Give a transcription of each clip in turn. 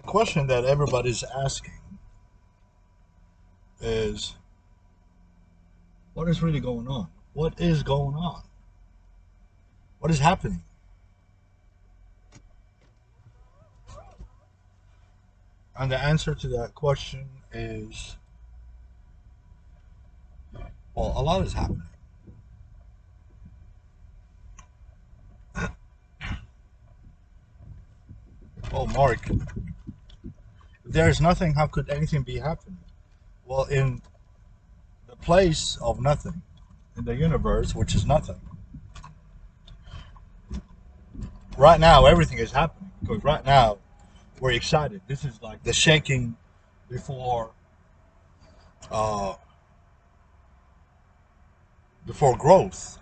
Question that everybody's asking is, what is really going on? What is going on? What is happening? And the answer to that question is, well, a lot is happening. Oh, Mark, if there is nothing, how could anything be happening? Well, in the place of nothing, in the universe, which is nothing, right now everything is happening because right now we're excited. This is like the shaking before uh, before growth.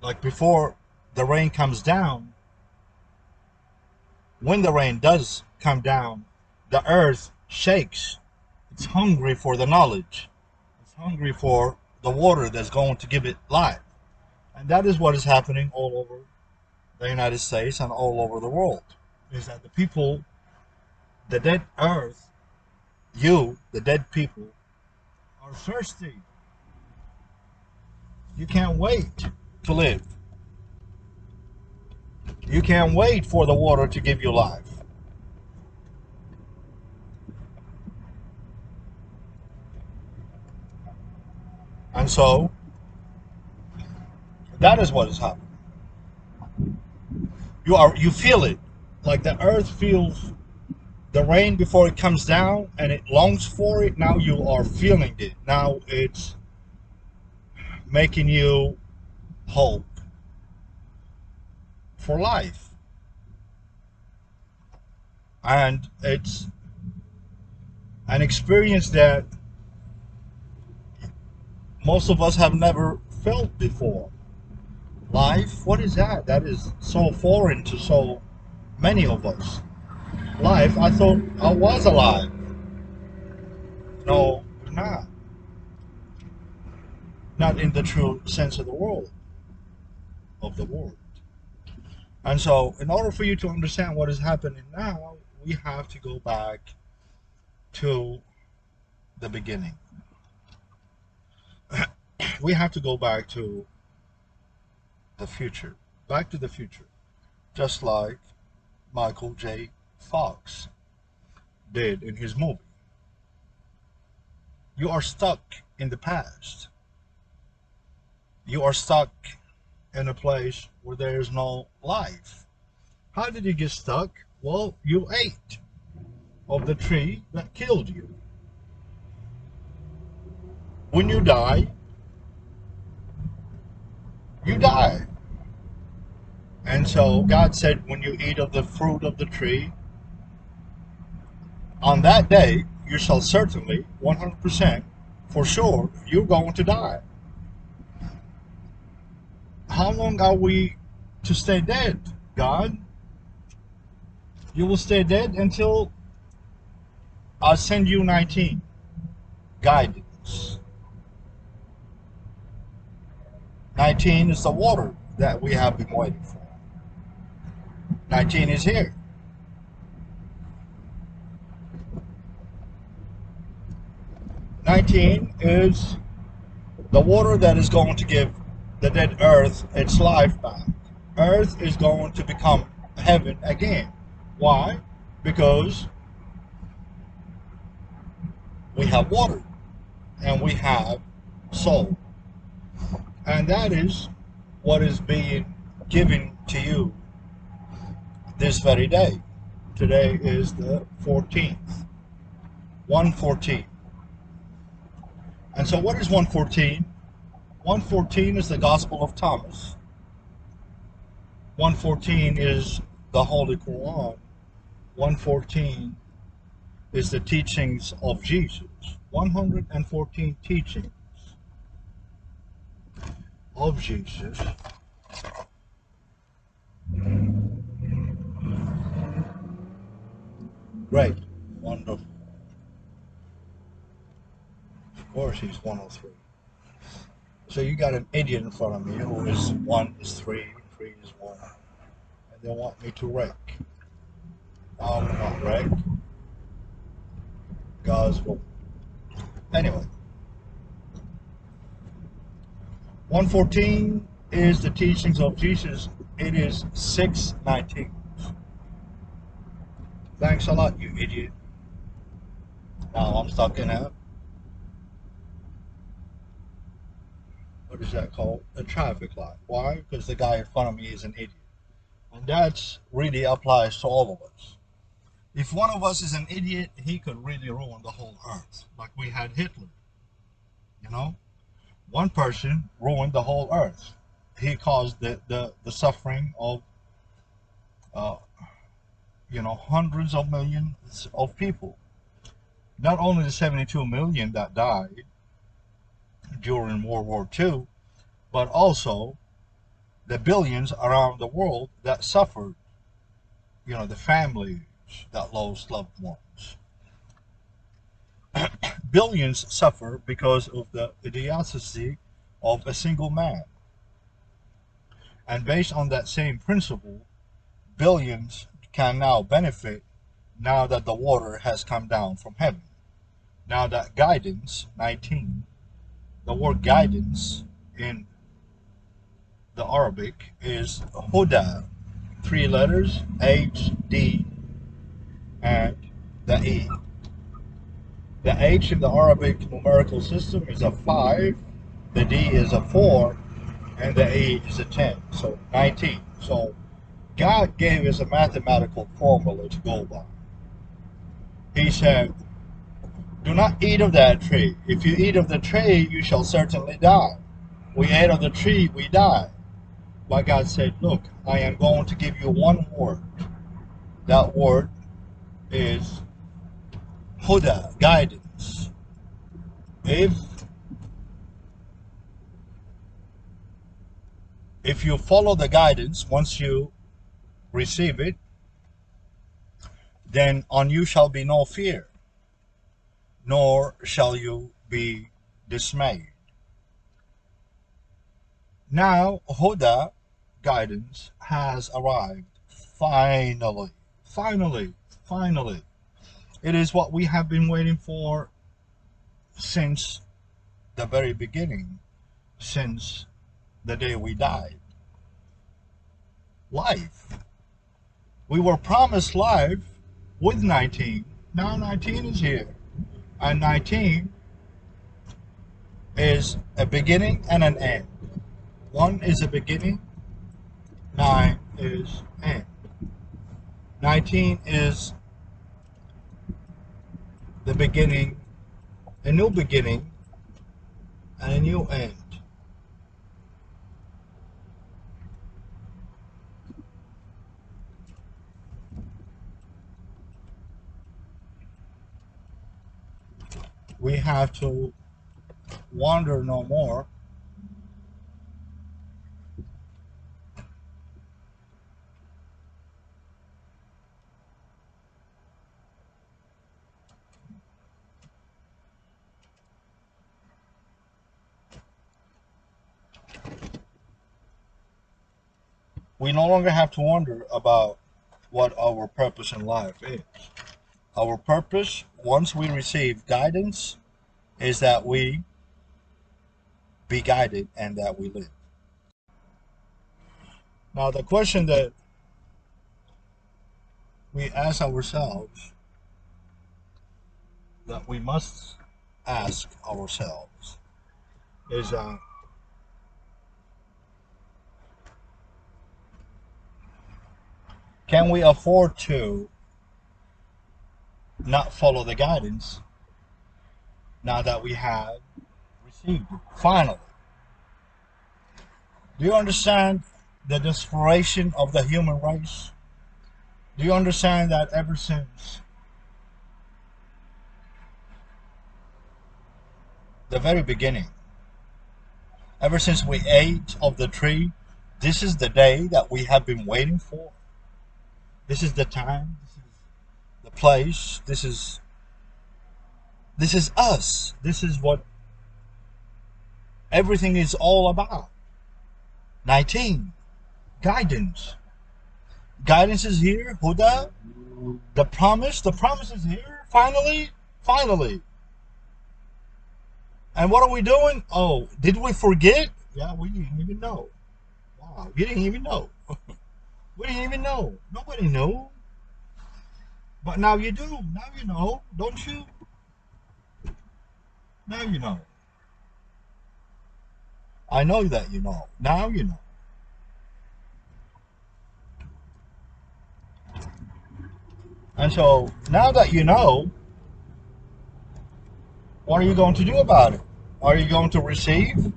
Like before the rain comes down, when the rain does come down, the earth shakes. It's hungry for the knowledge. It's hungry for the water that's going to give it life. And that is what is happening all over the United States and all over the world. Is that the people, the dead earth, you, the dead people, are thirsty. You can't wait to live. You can't wait for the water to give you life. And so that is what is happening. You feel it. Like the earth feels the rain before it comes down and it longs for it. Now you are feeling it. Now it's making you hope for life. And it's an experience that most of us have never felt before. Life, what is that? That is so foreign to so many of us. Life, I thought I was alive. No, you're not. Not in the true sense of the world, of the word. And so, in order for you to understand what is happening now, we have to go back to the beginning. We have to go back to the future. Back to the future. Just like Michael J. Fox did in his movie. You are stuck in the past. You are stuck in a place where there is no life. How did you get stuck? Well, you ate of the tree that killed you. When you die, you die. And so God said, when you eat of the fruit of the tree, on that day, you shall certainly, 100%, for sure, you're going to die. How long are we to stay dead, God? You will stay dead until I send you 19. Guidance. 19 is the water that we have been waiting for. 19 is here. 19 is the water that is going to give the dead earth its life back. Earth is going to become heaven again. Why? Because we have water and we have soul. And that is what is being given to you this very day. Today is the 14th. 114. And so what is 114? 114 is the Gospel of Thomas. 114 is the Holy Quran. 114 is the teachings of Jesus. 114 teachings of Jesus. Great. Wonderful. Of course he's 103. So you got an idiot in front of me who is 1 is 3, 3 is 1. And they want me to rank. I'm not right? Gospel. Anyway, 114 is the teachings of Jesus. It is 619. Thanks a lot, you idiot. Now I'm stuck in a, what is that called? A traffic light. Why? Because the guy in front of me is an idiot. And that really applies to all of us. If one of us is an idiot, he could really ruin the whole earth. Like we had Hitler, you know? One person ruined the whole earth. He caused the suffering of, uh, hundreds of millions of people. Not only the 72 million that died during World War II, but also the billions around the world that suffered. The families that lost loved ones. Billions suffer because of the idiocy of a single man. And based on that same principle, billions can now benefit now that the water has come down from heaven. Now that guidance, 19, the word guidance in the Arabic is Huda, 3 letters, H, D, and the E. The H in the Arabic numerical system is a 5, the D is a 4, and the E is a 10, so 19. So God gave us a mathematical formula to go by. He said, do not eat of that tree. If you eat of the tree, you shall certainly die. We ate of the tree, we died. But God said, look, I am going to give you one word. That word is Huda, guidance. If you follow the guidance, once you receive it, then on you shall be no fear, nor shall you be dismayed. Now, Huda, guidance, has arrived. Finally, finally, finally. It is what we have been waiting for since the very beginning, since the day we died. Life. We were promised life with 19. Now 19 is here. And 19 is a beginning and an end. 1 is a beginning, 9 is end. 19 is the beginning, a new beginning, and a new end. We have to wonder no more. We no longer have to wonder about what our purpose in life is. Our purpose, once we receive guidance, is that we be guided and that we live. Now, the question that we ask ourselves, that we must ask ourselves, is can we afford to not follow the guidance now that we have received it? Finally. Do you understand the desperation of the human race? Do you understand that ever since the very beginning, ever since we ate of the tree, this is the day that we have been waiting for? This is the time, this is the place, this is us. This is what everything is all about. 19. Guidance. Guidance is here, Huda. The promise is here, finally, finally. And what are we doing? Oh, did we forget? Yeah, we didn't even know. Wow, we didn't even know. We didn't even know. Nobody knew. But now you do. Now you know, don't you? Now you know. I know that you know. Now you know. And so now that you know, what are you going to do about it? Are you going to receive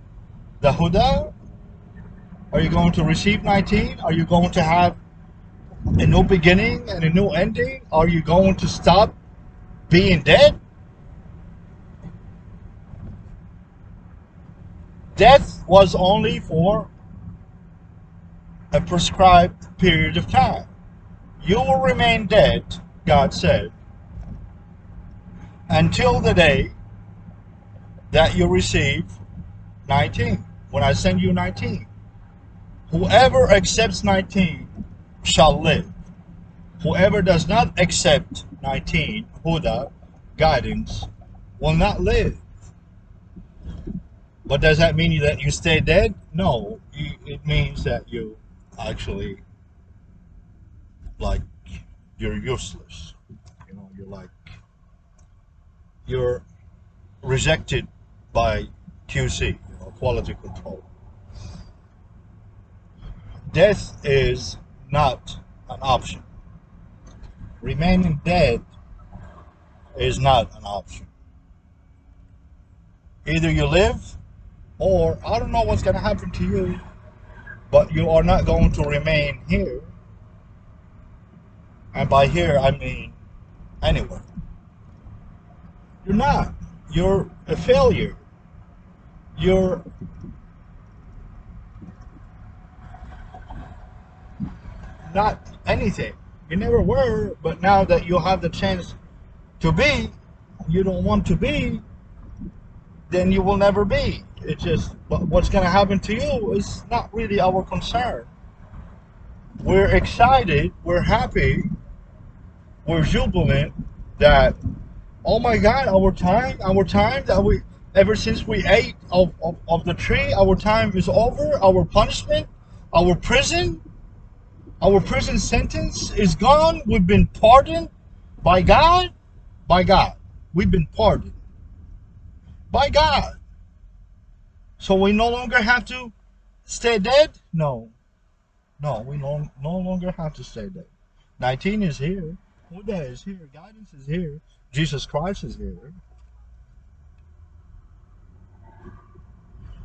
the Huda? Are you going to receive 19? Are you going to have a new beginning and a new ending? Are you going to stop being dead? Death was only for a prescribed period of time. You will remain dead, God said, until the day that you receive 19. When I send you 19, whoever accepts 19 shall live. Whoever does not accept 19, Huda, guidance, will not live. But does that mean that you stay dead? No, it means that you actually, like, you're useless. You know, you're rejected by QC, quality control. Death is not an option. Remaining dead is not an option. Either you live, or I don't know what's going to happen to you, but you are not going to remain here. And by here, I mean anywhere. You're not. You're a failure. You're not anything. You never were, but now that you have the chance to be, you don't want to be, then you will never be. It's just what's going to happen to you is not really our concern. We're excited, we're happy, we're jubilant that, oh my God, our time that we, ever since we ate of the tree, our time is over, our punishment, our prison sentence is gone. We've been pardoned by God. By God. We've been pardoned by God. So we no longer have to stay dead? No. No, we no longer have to stay dead. 19 is here. Buddha is here. Guidance is here. Jesus Christ is here.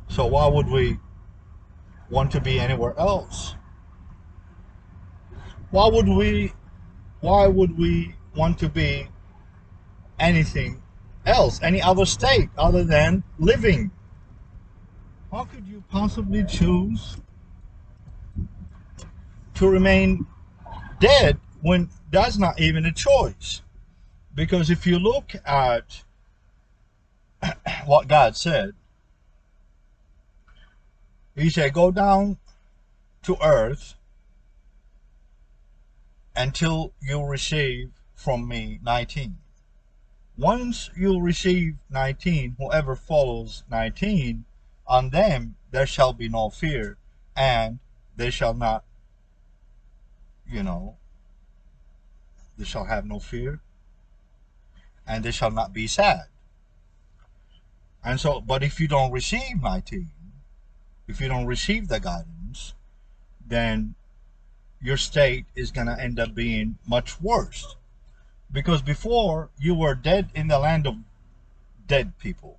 So why would we want to be anywhere else? Why would we want to be anything else, any other state other than living? How could you possibly choose to remain dead when that's not even a choice? Because if you look at what God said, He said, go down to earth until you receive from me 19. Once you receive 19, whoever follows 19, on them there shall be no fear, and they shall not, they shall have no fear, and they shall not be sad. And so, but if you don't receive 19, if you don't receive the guidance, then your state is going to end up being much worse. Because before, you were dead in the land of dead people.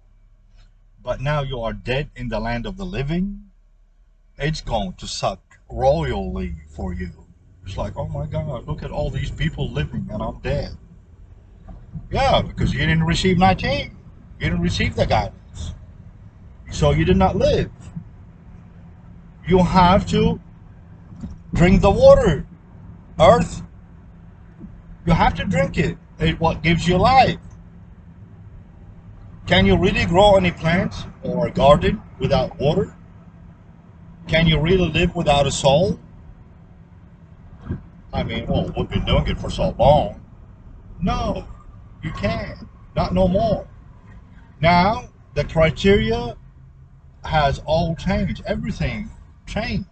But now you are dead in the land of the living. It's going to suck royally for you. It's like, oh my God, look at all these people living and I'm dead. Yeah, because you didn't receive 19. You didn't receive the guidance. So you did not live. You have to drink the water. Earth, you have to drink it. It's what gives you life. Can you really grow any plants or a garden without water? Can you really live without a soul? I mean, well, we've been doing it for so long. No, you can't. Not no more. Now, the criteria has all changed. Everything changed.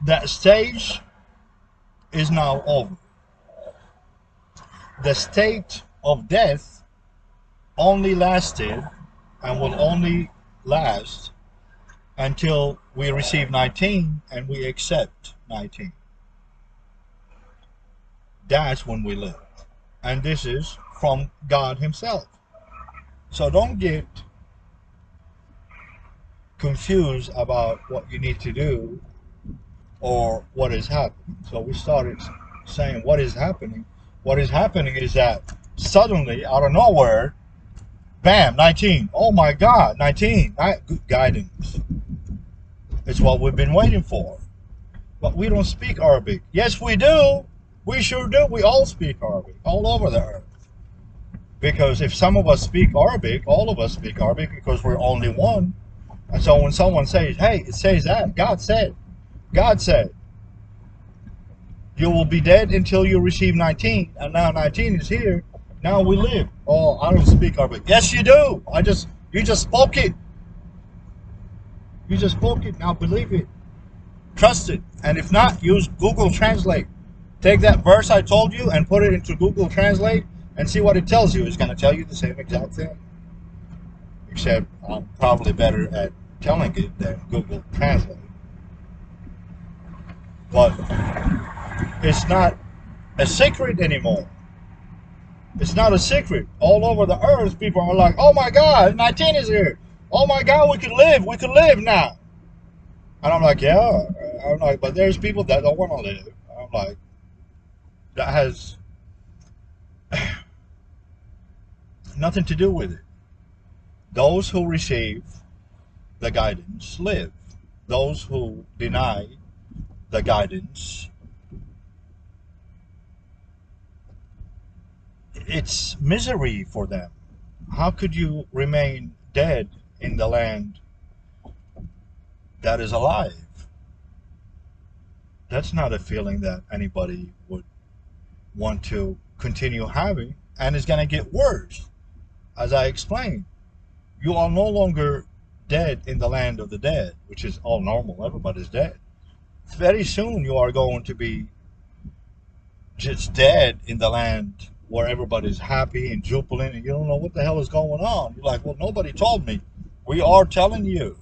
That stage is now over. The state of death only lasted and will only last until we receive 19 and we accept 19. That's when we live. And this is from God Himself. So don't get confused about what you need to do or what is happening. So we started saying what is happening. What is happening is that suddenly, out of nowhere, bam, 19. Oh my God, 19. Good guidance. It's what we've been waiting for. But we don't speak Arabic. Yes, we do. We sure do. We all speak Arabic all over the earth. Because if some of us speak Arabic, all of us speak Arabic because we're only one. And so when someone says, hey, it says that, God said, you will be dead until you receive 19. And now 19 is here. Now we live. Oh, I don't speak Arabic. Yes, you do. You just spoke it. You just spoke it. Now believe it. Trust it. And if not, use Google Translate. Take that verse I told you and put it into Google Translate and see what it tells you. It's going to tell you the same exact thing. Except I'm probably better at telling it than Google Translate. But it's not a secret anymore. It's not a secret. All over the earth, people are like, oh my God, 19 is here. Oh my God, we can live now. And I'm like, yeah. I'm like, but there's people that don't want to live. I'm like, that has nothing to do with it. Those who receive the guidance live. Those who deny the guidance, it's misery for them. How could you remain dead in the land that is alive? That's not a feeling that anybody would want to continue having, and it's going to get worse. As I explained, you are no longer dead in the land of the dead, which is all normal. Everybody's dead. Very soon you are going to be just dead in the land where everybody's happy and jubilant and you don't know what the hell is going on. You're like, well, nobody told me. We are telling you.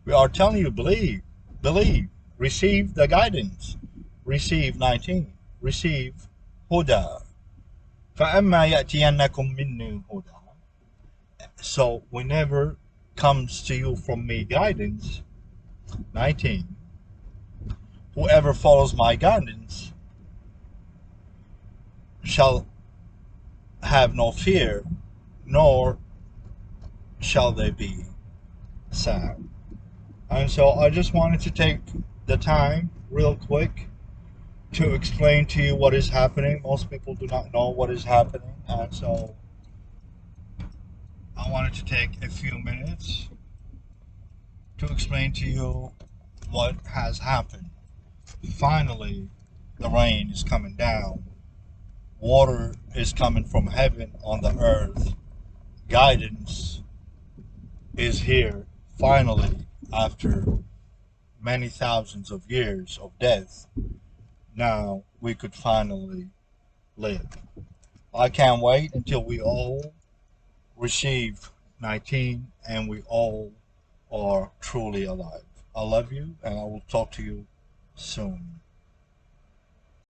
We are telling you, believe, receive the guidance. Receive 19. Receive Huda. فَأَمَّا يَأْتِيَنَّكُم مِّنِّي هُدًى. So whenever comes to you from me guidance, 19, whoever follows my guidance shall have no fear, nor shall they be sad. And so I just wanted to take the time real quick to explain to you what is happening. Most people do not know what is happening, and so I wanted to take a few minutes to explain to you what has happened. Finally, the rain is coming down. Water is coming from heaven on the earth. Guidance is here, finally, after many thousands of years of death. Now we could finally live. I can't wait until we all receive 19 and we all are truly alive. I love you and I will talk to you soon.